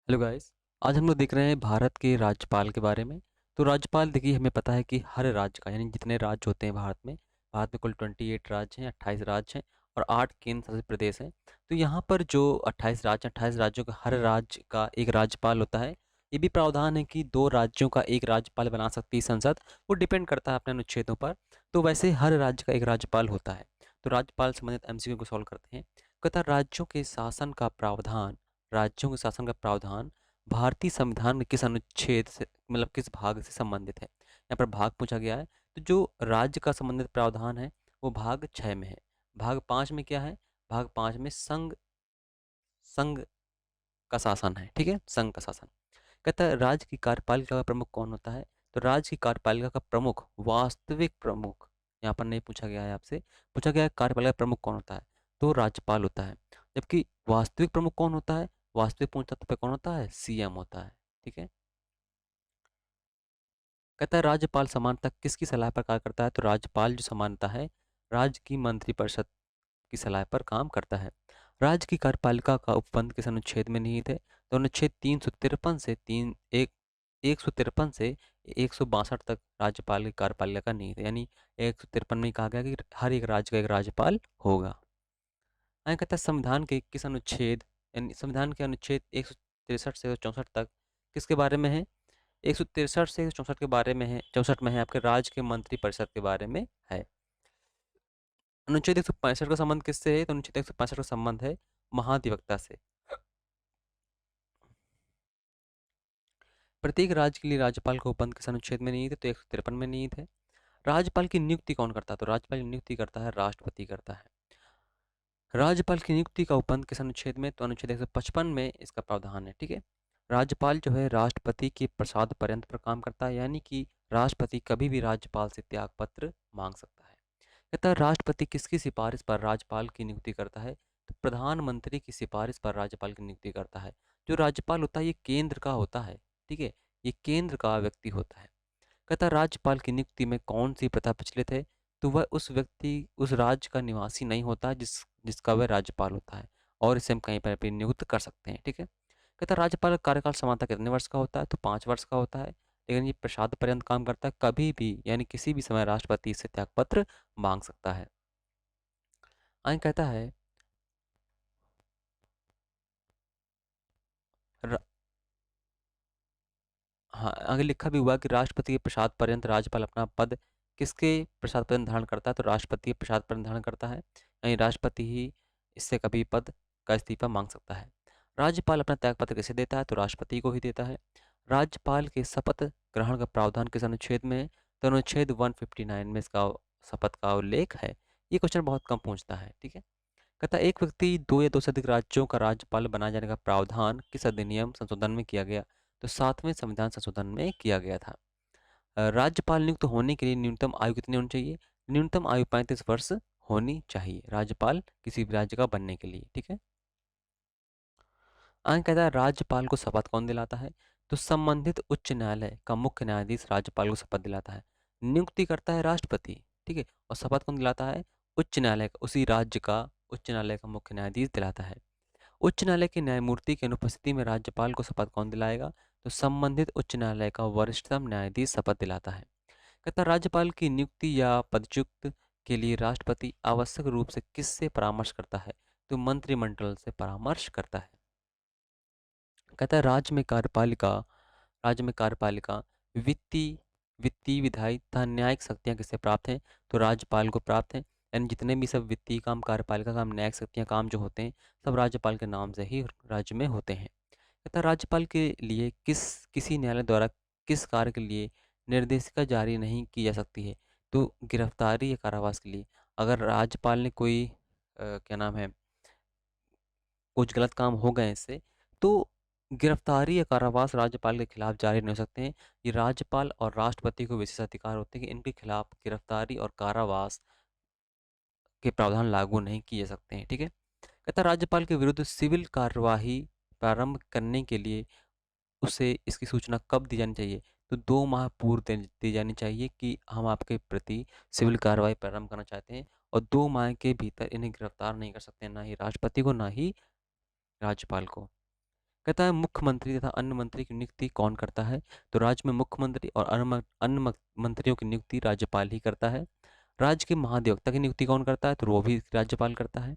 Hello guys. आज हम लोग देख रहे हैं भारत के राज्यपाल के बारे में। तो राज्यपाल देखिए, हमें पता है कि हर राज्य का यानी जितने राज्य होते हैं भारत में कुल 28 राज्य हैं, 28 राज्य हैं और 8 केंद्र शासित प्रदेश हैं। तो यहाँ पर जो 28 राज्य 28 राज्यों का हर राज्य का एक राज्यपाल होता है। ये भी प्रावधान है कि 2 राज्यों का एक राज्यपाल बना सकती है संसद। वो डिपेंड करता है अपने अनुच्छेदों पर। तो वैसे हर राज्य का एक राज्यपाल होता है। तो राज्यपाल संबंधित एमसीक्यू को सॉल्व करते हैं। कहता है, राज्यों के शासन का प्रावधान भारतीय संविधान के किस अनुच्छेद से मतलब किस भाग से संबंधित है। यहाँ पर भाग पूछा गया है। तो जो राज्य का संबंधित प्रावधान है वो भाग 6 में है। भाग 5 में क्या है? भाग 5 में संघ संघ का शासन है। ठीक है, संघ का शासन। कहता है, राज्य की कार्यपालिका का प्रमुख कौन होता है? तो राज्य की कार्यपालिका का प्रमुख, वास्तविक प्रमुख, यहाँ पर नहीं पूछा गया है आपसे। पूछा गया है कार्यपालिका प्रमुख कौन होता है, तो राज्यपाल होता है। जबकि वास्तविक प्रमुख कौन होता है? वास्तविक पूर्ण तत्व पे कौन होता है? सीएम होता है। ठीक है। कहता है, राज्यपाल समानता किसकी सलाह पर कार्य करता है? तो राज्यपाल जो समानता है राज्य की मंत्रिपरिषद की सलाह पर काम करता है। राज्य की कार्यपालिका का उपबंध किस अनुच्छेद में निहित है? तो अनुच्छेद 353 से 153 से 162 तक राज्यपाल की कार्यपालिका का निहित है। यानी 153 में कहा गया कि हर एक राज्य का एक राज्यपाल होगा। आगे कहता है, संविधान के किस अनुच्छेद यानी संविधान के अनुच्छेद 163 से 64 तक किसके बारे में है? 163 से 64 के बारे में है। 64 में है आपके राज्य के मंत्रिपरिषद के बारे में है। अनुच्छेद 165 का संबंध किससे है? तो अनुच्छेद 165 का संबंध है महाधिवक्ता से। प्रत्येक राज्य के लिए राज्यपाल का उपबंध किस अनुच्छेद में निहित है? तो 153 में निहित है। राज्यपाल की नियुक्ति कौन करता है? तो राज्यपाल की नियुक्ति करता है राष्ट्रपति करता है। राज्यपाल की नियुक्ति का उपबंध किस अनुच्छेद में? तो अनुच्छेद 155 में इसका प्रावधान है। ठीक है। राज्यपाल जो है राष्ट्रपति के प्रसाद पर्यंत पर काम करता है, यानी कि राष्ट्रपति कभी भी राज्यपाल से त्याग पत्र मांग सकता है। कहता है, राष्ट्रपति किसकी सिफारिश पर राज्यपाल की नियुक्ति करता है? तो प्रधानमंत्री की सिफारिश पर राज्यपाल की नियुक्ति करता है। जो राज्यपाल होता है ये केंद्र का होता है। ठीक है, ये केंद्र का व्यक्ति होता है। कहता है, राज्यपाल की नियुक्ति में कौन सी प्रथा प्रचलित है? तो वह उस व्यक्ति उस राज्य का निवासी नहीं होता जिसका वह राज्यपाल होता है, और इसे हम कहीं पर भी नियुक्त कर सकते हैं। ठीक है। कहता है, राज्यपाल का कार्यकाल समानता कितने वर्ष का होता है? तो 5 वर्ष का होता है। लेकिन ये प्रसाद पर्यंत काम करता है, कभी भी यानी किसी भी समय राष्ट्रपति से त्यागपत्र मांग सकता है। आगे कहता है, र- हाँ, आगे लिखा भी हुआ कि राष्ट्रपति के प्रसाद पर्यंत राज्यपाल अपना पद किसके प्रसाद पर्यंत धारण करता है? तो राष्ट्रपति के प्रसाद पर्यंत धारण करता है। यानी राष्ट्रपति ही इससे कभी पद का इस्तीफा मांग सकता है। राज्यपाल अपना त्यागपत्र किसे देता है? तो राष्ट्रपति को ही देता है। राज्यपाल के शपथ ग्रहण का प्रावधान किस अनुच्छेद में है? तो अनुच्छेद 159 में इसका शपथ का उल्लेख है। ये क्वेश्चन बहुत कम पूछता है। ठीक है। कहता है, एक व्यक्ति दो या दो से अधिक राज्यों का राज्यपाल बनाए जाने का प्रावधान किस अधिनियम संशोधन में किया गया? तो 7वें संविधान संशोधन में किया गया था। राज्यपाल नियुक्त होने के लिए न्यूनतम आयु कितनी होनी चाहिए? न्यूनतम आयु 35 वर्ष होनी चाहिए राज्यपाल किसी भी राज्य का बनने के लिए। ठीक है। आगे कहता है, राज्यपाल को शपथ कौन दिलाता है? तो संबंधित उच्च न्यायालय का मुख्य न्यायाधीश राज्यपाल को शपथ दिलाता है। नियुक्ति करता है राष्ट्रपति। ठीक है। और शपथ कौन दिलाता है? उच्च न्यायालय का, उसी राज्य का उच्च न्यायालय का मुख्य न्यायाधीश दिलाता है। उच्च न्यायालय के न्यायमूर्ति की अनुपस्थिति में राज्यपाल को शपथ कौन दिलाएगा? तो संबंधित उच्च न्यायालय का वरिष्ठतम न्यायाधीश शपथ दिलाता है। कहता है, राज्यपाल की नियुक्ति या पदच्युत के लिए राष्ट्रपति आवश्यक रूप से किससे परामर्श करता है? तो मंत्रिमंडल से परामर्श करता है। कहता है, राज्य में कार्यपालिका वित्तीय वित्तीय विधायी तथा न्यायिक शक्तियाँ किससे प्राप्त हैं? तो राज्यपाल को प्राप्त हैं। यानी जितने भी सब वित्तीय काम, कार्यपालिका काम, न्यायिक शक्तियाँ काम जो होते हैं सब राज्यपाल के नाम से ही राज्य में होते हैं। तथा राज्यपाल के लिए किसी न्यायालय द्वारा किस कार्य के लिए निर्देशिका जारी नहीं की जा सकती है? तो गिरफ्तारी या कारावास के लिए। अगर राज्यपाल ने कोई क्या नाम है, कुछ गलत काम हो गए इससे, तो गिरफ्तारी या कारावास राज्यपाल के खिलाफ जारी नहीं हो सकते हैं। ये राज्यपाल और राष्ट्रपति को विशेष अधिकार होते हैं कि इनके खिलाफ गिरफ्तारी और कारावास के प्रावधान लागू नहीं किए जा सकते हैं। ठीक है। कहता है, राज्यपाल के विरुद्ध सिविल कार्यवाही प्रारंभ करने के लिए उसे इसकी सूचना कब दी जानी चाहिए? तो 2 माह पूर्व दी जानी चाहिए कि हम आपके प्रति सिविल कार्रवाई प्रारंभ करना चाहते हैं, और 2 माह के भीतर इन्हें गिरफ्तार नहीं कर सकते, ना ही राष्ट्रपति को ना ही राज्यपाल को। कहता है मुख्यमंत्री तथा अन्य मंत्री की नियुक्ति कौन करता है? तो राज्य में मुख्यमंत्री और अन्य मंत्रियों की नियुक्ति राज्यपाल ही करता है। राज्य के महाधिवक्ता की नियुक्ति कौन करता है? तो वो भी राज्यपाल करता है।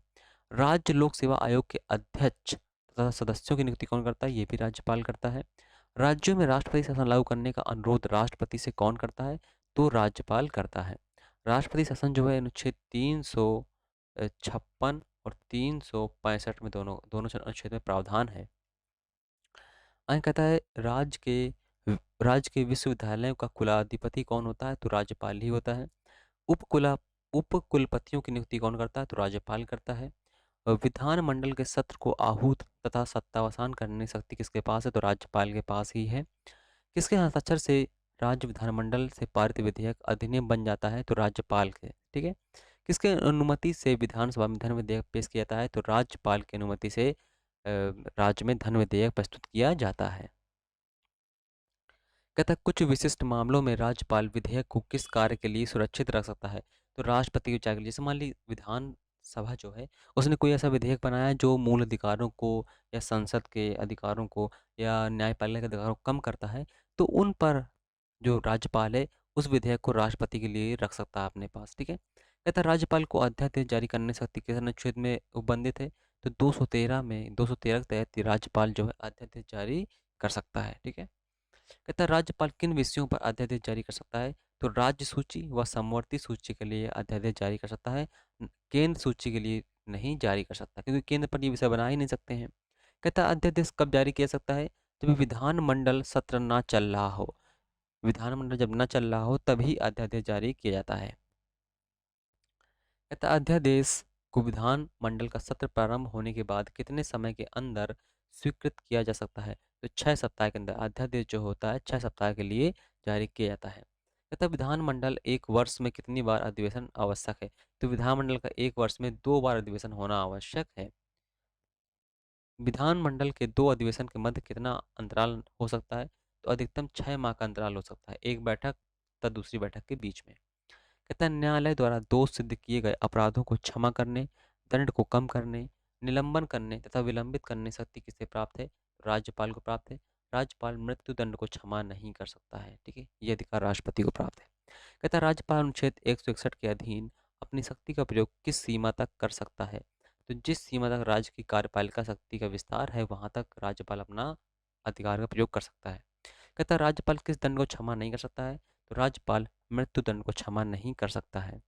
राज्य लोक सेवा आयोग के अध्यक्ष तथा सदस्यों की नियुक्ति कौन करता है? ये भी राज्यपाल करता है। राज्यों में राष्ट्रपति शासन लागू करने का अनुरोध राष्ट्रपति से कौन करता है? तो राज्यपाल करता है। राष्ट्रपति शासन जो है अनुच्छेद 356 और 365 में दोनों दोनों अनुच्छेद में प्रावधान है। आगे कहता है राज्य के विश्वविद्यालयों का कुलाधिपति कौन होता है? तो राज्यपाल ही होता है। उपकुला उपकुलपतियों की नियुक्ति कौन करता है? तो राज्यपाल करता है। विधानमंडल के सत्र को आहूत तथा सत्तावसान करने की शक्ति किसके पास है? तो राज्यपाल के पास ही है। किसके हस्ताक्षर से राज्य विधानमंडल से पारित विधेयक अधिनियम बन जाता है? तो राज्यपाल के। ठीक है। किसके अनुमति से विधानसभा में धन विधेयक पेश किया जाता है? तो राज्यपाल की अनुमति से राज्य में धन विधेयक प्रस्तुत किया जाता है। कहता है कुछ विशिष्ट मामलों में राज्यपाल विधेयक को किस कार्य के लिए सुरक्षित रख सकता है? तो राष्ट्रपति के विचार के लिए। जैसे मान ली विधान सभा जो है उसने कोई ऐसा विधेयक बनाया है जो मूल अधिकारों को या संसद के अधिकारों को या न्यायपालिका के अधिकारों को कम करता है, तो उन पर जो राज्यपाल है उस विधेयक को राष्ट्रपति के लिए रख सकता है अपने पास। ठीक है। कहता है राज्यपाल को अध्यादेश जारी करने की शक्ति किस अनुच्छेद में उपबंधित है? तो 213 के तहत राज्यपाल जो है अध्यादेश जारी कर सकता है। ठीक है। कहता है राज्यपाल किन विषयों पर अध्यादेश जारी कर सकता है? तो राज्य सूची व समवर्ती सूची के लिए अध्यादेश जारी कर सकता है। केंद्र सूची के लिए नहीं जारी कर सकता, क्योंकि केंद्र पर ये विषय बना ही नहीं सकते हैं। कहता है अध्यादेश कब जारी किया जा सकता है? जब विधानमंडल सत्र ना चल रहा हो। विधानमंडल जब न चल रहा हो तभी अध्यादेश जारी किया जाता है। कहता है अध्यादेश को विधानमंडल का सत्र प्रारंभ होने के बाद कितने समय के अंदर स्वीकृत किया जा सकता है? तो 6 सप्ताह के अंदर अध्यादेश जो होता है 6 सप्ताह के लिए जारी किया जाता है। कहता है विधानमंडल एक वर्ष में कितनी बार अधिवेशन आवश्यक है? तो विधानमंडल का एक वर्ष में 2 बार अधिवेशन होना आवश्यक है। विधानमंडल के 2 अधिवेशन के मध्य कितना अंतराल हो सकता है? तो अधिकतम 6 माह का अंतराल हो सकता है, एक बैठक तथा दूसरी बैठक के बीच में। कहता है न्यायालय द्वारा दोष सिद्ध किए गए अपराधों को क्षमा करने, दंड को कम करने, निलंबन करने तथा विलंबित करने शक्ति किसे प्राप्त है? राज्यपाल को प्राप्त है। राज्यपाल मृत्यु दंड को क्षमा नहीं कर सकता है। ठीक है। ये अधिकार राष्ट्रपति को प्राप्त है। कहता है राज्यपाल अनुच्छेद 161 के अधीन अपनी शक्ति का प्रयोग किस सीमा तक कर सकता है? तो जिस सीमा तक राज्य की कार्यपालिका शक्ति का विस्तार है वहां तक राज्यपाल अपना अधिकार का प्रयोग कर सकता है। कहता है राज्यपाल किस दंड को क्षमा नहीं कर सकता है? तो राज्यपाल मृत्युदंड को क्षमा नहीं कर सकता है।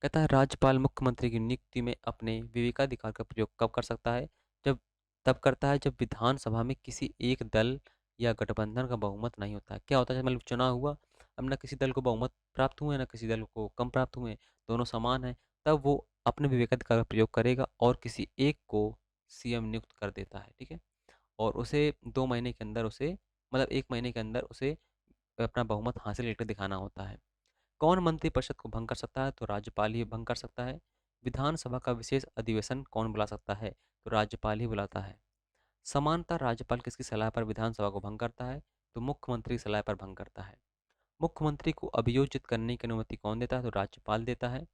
कहता है राज्यपाल मुख्यमंत्री की नियुक्ति में अपने विवेकाधिकार का प्रयोग कब कर सकता है? जब तब करता है जब विधानसभा में किसी एक दल या गठबंधन का बहुमत नहीं होता है। क्या होता है, जब मतलब चुनाव हुआ, अब ना किसी दल को बहुमत प्राप्त हुए ना किसी दल को कम प्राप्त हुए, दोनों समान हैं, तब वो अपने विवेकाधिकार का प्रयोग करेगा और किसी एक को सीएम नियुक्त कर देता है। ठीक है। और उसे 2 महीने के अंदर उसे मतलब 1 महीने के अंदर उसे अपना बहुमत हासिल करके दिखाना होता है। कौन मंत्रिपरिषद को भंग कर सकता है? तो राज्यपाल ही भंग कर सकता है। विधानसभा का विशेष अधिवेशन कौन बुला सकता है? तो राज्यपाल ही बुलाता है। समानता राज्यपाल किसकी सलाह पर विधानसभा को भंग करता है? तो मुख्यमंत्री की सलाह पर भंग करता है। मुख्यमंत्री को अभियोजित करने की अनुमति कौन देता है? तो राज्यपाल देता है।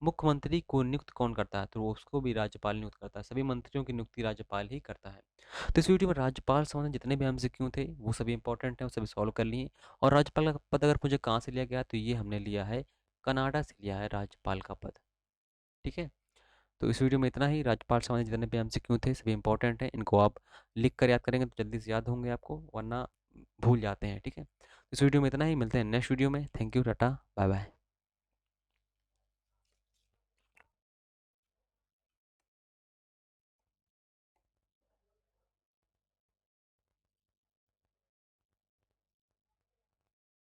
मुख्यमंत्री को नियुक्त कौन करता है? तो उसको भी राज्यपाल नियुक्त करता है। सभी मंत्रियों की नियुक्ति राज्यपाल ही करता है। तो इस वीडियो में राज्यपाल से संबंधित जितने भी एमसीक्यू थे वो सभी इंपॉर्टेंट हैं, वो सभी सॉल्व कर लिए। और राज्यपाल का पद अगर मुझे कहाँ से लिया गया, तो ये हमने लिया है कनाडा से लिया है राज्यपाल का पद। ठीक है। तो इस वीडियो में इतना ही। राज्यपाल से संबंधित जितने भी एमसीक्यू थे सभी इंपॉर्टेंट हैं, इनको आप लिख कर याद करेंगे तो जल्दी से याद होंगे आपको, वरना भूल जाते हैं। ठीक है। इस वीडियो में इतना ही, मिलते हैं नेक्स्ट वीडियो में। Thank you, tata, bye bye.